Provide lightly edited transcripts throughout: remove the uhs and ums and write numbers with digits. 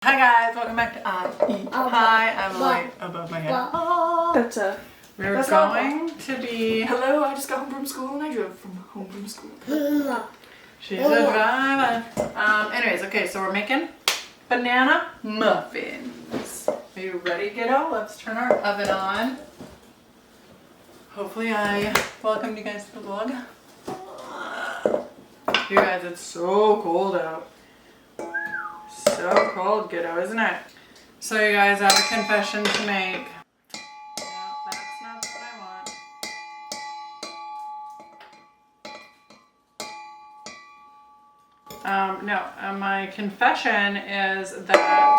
Hi guys, welcome back to Hi, I'm like above my head. We're going to be... Hello, I just got home from school and I drove home from school. She's a driver. Anyways, okay, so we're making banana muffins. Are you ready, kiddo? Let's turn our oven on. Hopefully I welcomed you guys to the vlog. You guys, it's so cold out. So cold, kiddo, isn't it? So you guys, I have a confession to make. No, that's not what I want. My confession is that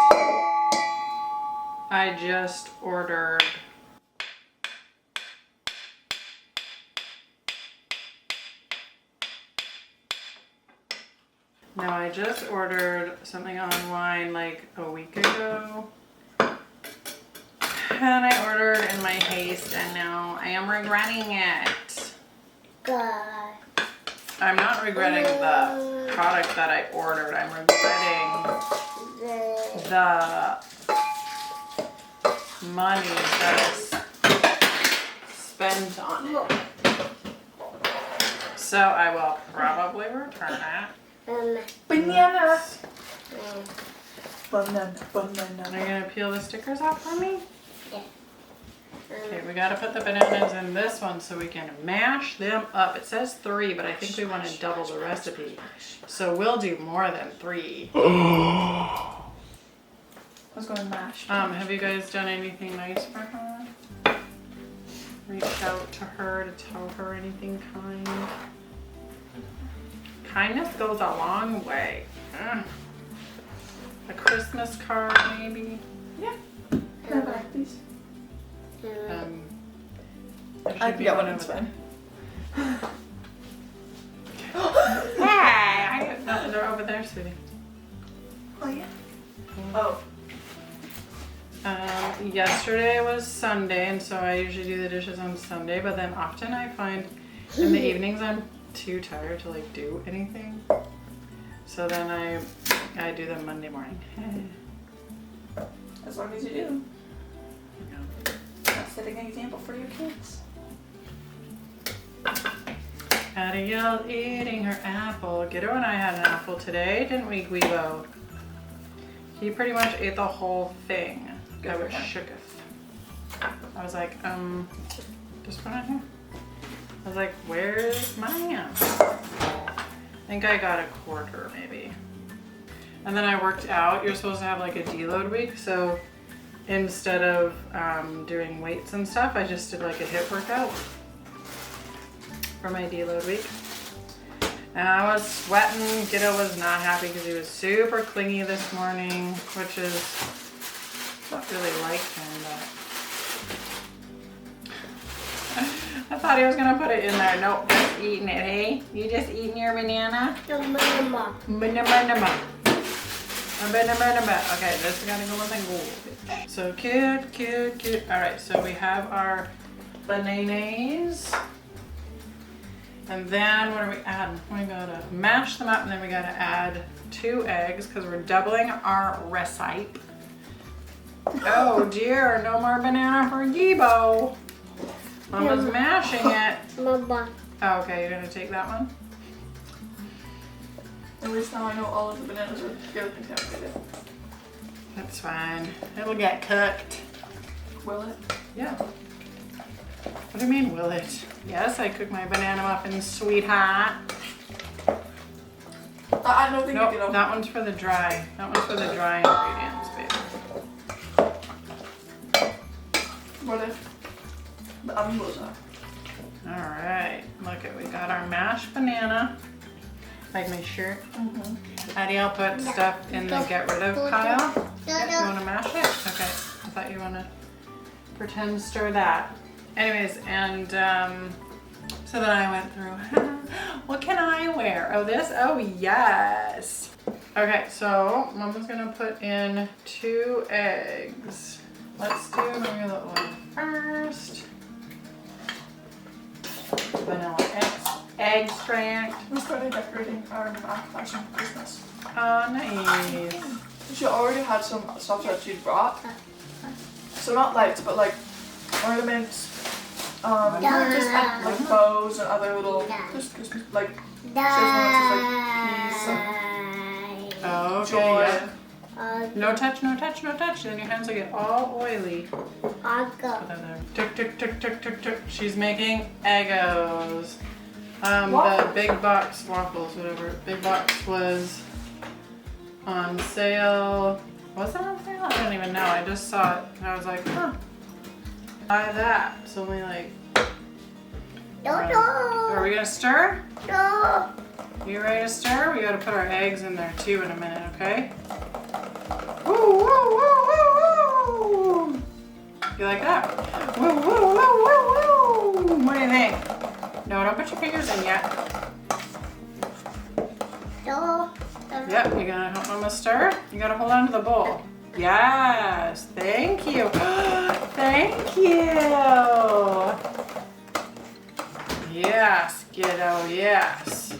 I just ordered something online like a week ago. And I ordered in my haste and now I am regretting it. God. I'm not regretting the product that I ordered. I'm regretting the money that is spent on it. So I will probably return it. Banana! Are you gonna peel the stickers off for me? Yeah. Okay, we gotta put the bananas in this one so we can mash them up. It says 3, but I think we want to double the recipe. So we'll do more than 3. I was going mashed. Have you guys done anything nice for her? Reached out to her to tell her anything kind? Kindness goes a long way. A Christmas card, maybe? Yeah. Can I have that, please? There I should can be get one, over it's there. fine. No, they're over there, sweetie. Oh, yeah. Oh. Yesterday was Sunday, and so I usually do the dishes on Sunday, but then often I find in the evenings I'm too tired to like do anything. So then I do them Monday morning. As long as you do. That's setting an example for your kids. Abigail eating her apple. Giddo and I had an apple today, didn't we, Guido? He pretty much ate the whole thing. I was shooketh. I was like, just put it here. I was like, where's my apple? I think I got a quarter maybe. And then I worked out. You're supposed to have like a deload week, so instead of doing weights and stuff, I just did like a HIIT workout for my deload week. And I was sweating. Giddo was not happy because he was super clingy this morning, which is not really like him, but I thought he was gonna put it in there. Nope, just eating it, hey? You just eating your banana? Banana. Okay, this is gonna go with a gold. So cute, cute, cute. All right, so we have our bananas. And then what are we adding? We gotta mash them up and then we gotta add 2 eggs because we're doubling our recipe. Oh dear, no more banana for Gibo. Mama's mashing it. Mama. Oh, okay, you're gonna take that one? At least now I know all of the bananas are together contaminated. That's fine. It'll get cooked. Will it? Yeah. What do you mean, will it? Yes, I cook my banana muffins, sweetheart. I don't think Nope, you can. that one's for the dry. That one's for the dry ingredients, baby. What if the oven blows up? All right, look at, we got our mashed banana. Like my shirt. Addie, I'll put stuff in the get rid of pile. Yeah, you want to mash it? Okay, I thought you want to pretend stir that. Anyways, and so then I went through, what can I wear? Oh, this? Oh, yes. Okay, so Mama's gonna put in 2 eggs. Let's do maybe the one first. Vanilla extract. We started decorating our fashion for Christmas. Oh, nice. She already had some stuff that she brought. So not lights, but like ornaments, just like bows and other little just Christmas like peace and Oh, okay. joy. Yeah. No touch, no touch, no touch. Then your hands will get all oily. Put that there. Tick, tick, tick, tick, tick, tick. She's making Eggos. The big box waffles, whatever. Big box was on sale. Was it on sale? I don't even know. I just saw it and I was like, huh. Buy that. It's only like. Are we gonna stir? You ready to stir? We gotta put our eggs in there too in a minute, okay? Woo, woo, woo, woo, woo. You like that? Woo, woo, woo, woo, woo. What do you think? No, don't put your fingers in yet. Yep, you're gonna help Mama stir? You gotta hold on to the bowl. Yes, thank you. Thank you. Yes, kiddo, yes.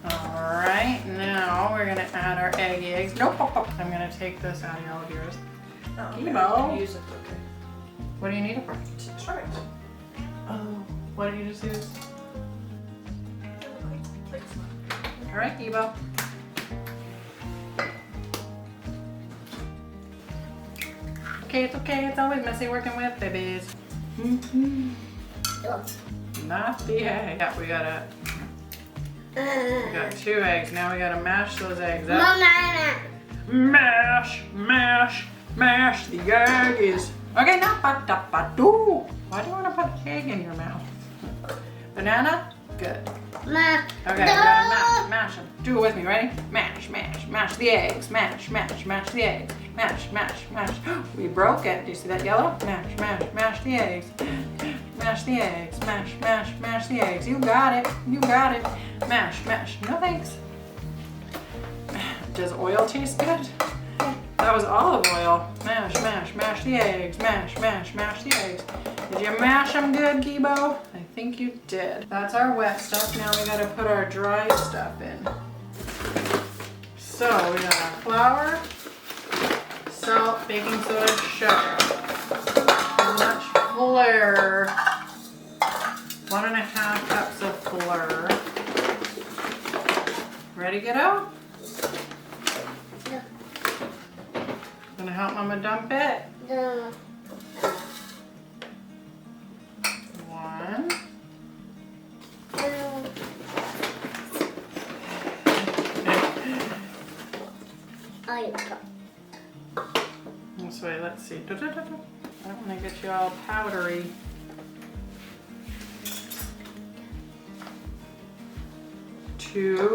All right, now we're gonna add our eggs. Nope, I'm gonna take this out of all of yours. Okay. Use it, okay. What do you need it for? Try it. Oh, what did you just use? All right, Ebo. Okay, it's okay. It's always messy working with babies. Not the egg. Yeah, we got 2 eggs. Now we gotta mash those eggs up. Mash, mash, mash the eggs. Okay, now ba-da-ba-doo. Why do you want to put egg in your mouth? Banana? Good. Okay, we gotta mash them. Do it with me, ready? Mash, mash, mash the eggs. Mash, mash, mash the eggs. Mash, mash, mash. We broke it. Do you see that yellow? Mash, mash, mash the eggs. Mash the eggs. Mash, mash, mash the eggs. You got it. You got it. Mash, mash. No thanks. Does oil taste good? That was olive oil. Mash, mash, mash the eggs. Mash, mash, mash the eggs. Did you mash them good, Gibo? I think you did. That's our wet stuff. Now we gotta put our dry stuff in. So we got our flour, salt, baking soda, sugar. How much flour? 1.5 cups of flour. Ready, kiddo? Gonna help Mama dump it? 1. This way, let's see. I don't want to get you all powdery. 2.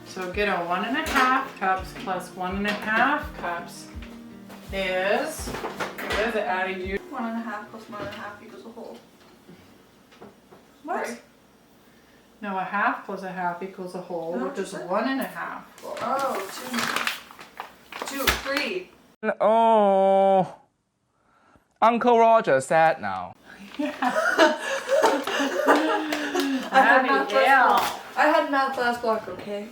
So get a 1.5 cups plus 1.5 cups is, what is it, Addie? You 1.5 plus 1.5 equals a whole. What? Right. No, a half plus a half equals a whole, No, which is just 1.5. Oh, 2, 3. Oh, Uncle Roger sad now. Abigail. I had math last block, okay?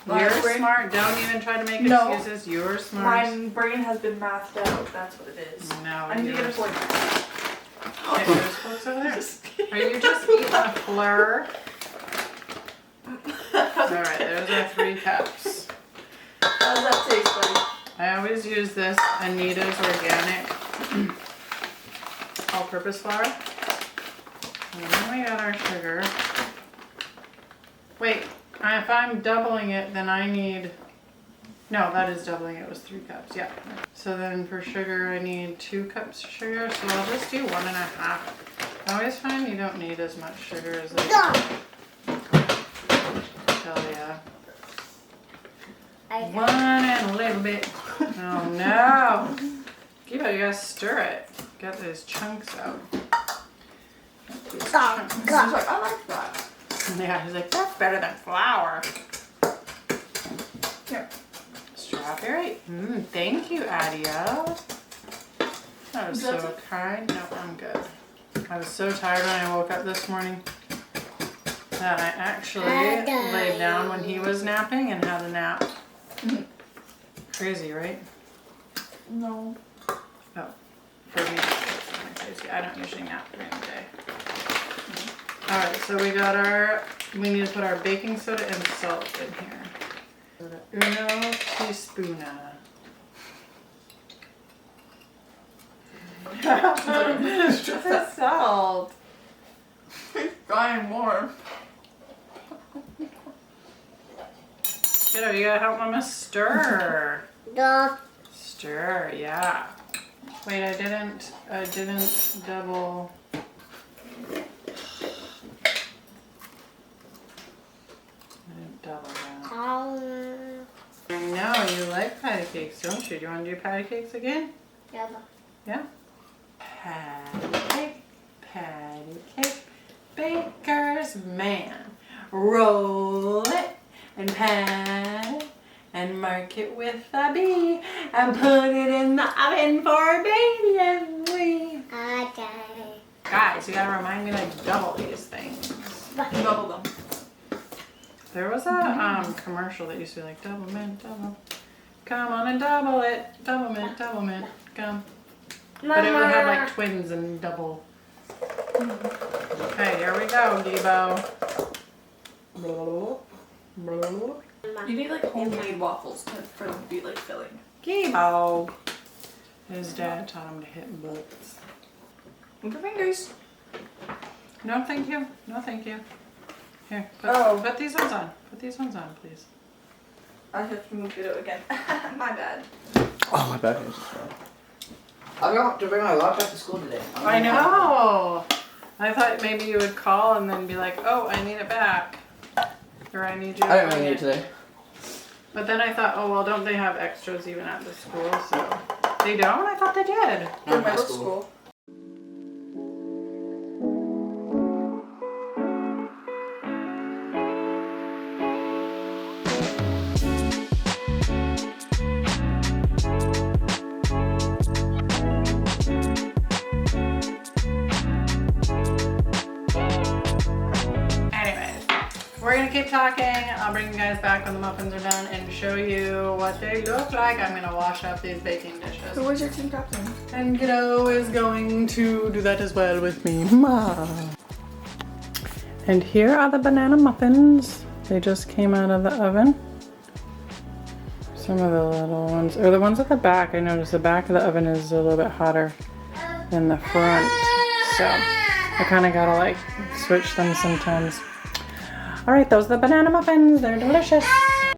You're brain- smart. Don't even try to make No. excuses. You're smart. My brain has been mathed out. That's what it is. No, I need to get a yours- point. Okay, yours works over there. Are you just eating a fleur? Alright, there's our 3 cups. How does that taste, buddy? I always use this Anita's organic all-purpose flour. And then we got our sugar. Wait, if I'm doubling it, then I need... No, that is doubling it. It was 3 cups, yeah. So then for sugar, I need 2 cups of sugar, so I'll just do 1.5. I always find you don't need as much sugar as they tell ya. 1 and a little bit. Oh no! Gibo, you gotta stir it. Get those chunks out. Get these chunks. He's like, I like that. Yeah, he's like, that's better than flour. Here. Strawberry? Thank you, Adio. That was so kind. No, I'm good. I was so tired when I woke up this morning that I actually laid down when he was napping and had a nap. Crazy, right? No. Oh, for me, it's kind of crazy. I don't usually nap during the day. Alright, so we need to put our baking soda and salt in here. Uno teaspoona. Just the salt. It's dying more. Kiddo, you gotta help Mama stir. Duh. Stir, yeah. Wait, I didn't double. I didn't double that. I know, you like patty cakes, don't you? Do you want to do patty cakes again? Yeah? Patty cake, baker's man. Roll it and pat it and mark it with a B and put it in the oven for baby and we. Guys, you gotta remind me to double these things. Double them. There was a commercial that used to be like, double mint, double. Come on and double it. Double mint, come. But it would have like twins and double. Okay, here we go, Debo. You need like homemade waffles for them to be like filling. Debo. His dad taught him to hit bullets. Move your fingers. No, thank you. No, thank you. Here, put these ones on. Put these ones on, please. I have to move it again. My bad. Oh, my back is I got to bring my laptop to school today. I know. I thought maybe you would call and then be like, oh, I need it back. Or I need you to I didn't bring really need it today. But then I thought, oh, well, don't they have extras even at the school? So they don't? I thought they did. For Not my middle school. school. We're gonna keep talking. I'll bring you guys back when the muffins are done and show you what they look like. I'm gonna wash up these baking dishes. So where's your team captain? And Kiddo is going to do that as well with me. Ma. And here are the banana muffins. They just came out of the oven. Some of the little ones, or the ones at the back, I noticed the back of the oven is a little bit hotter than the front. So I kind of gotta like switch them sometimes. All right, those are the banana muffins. They're delicious.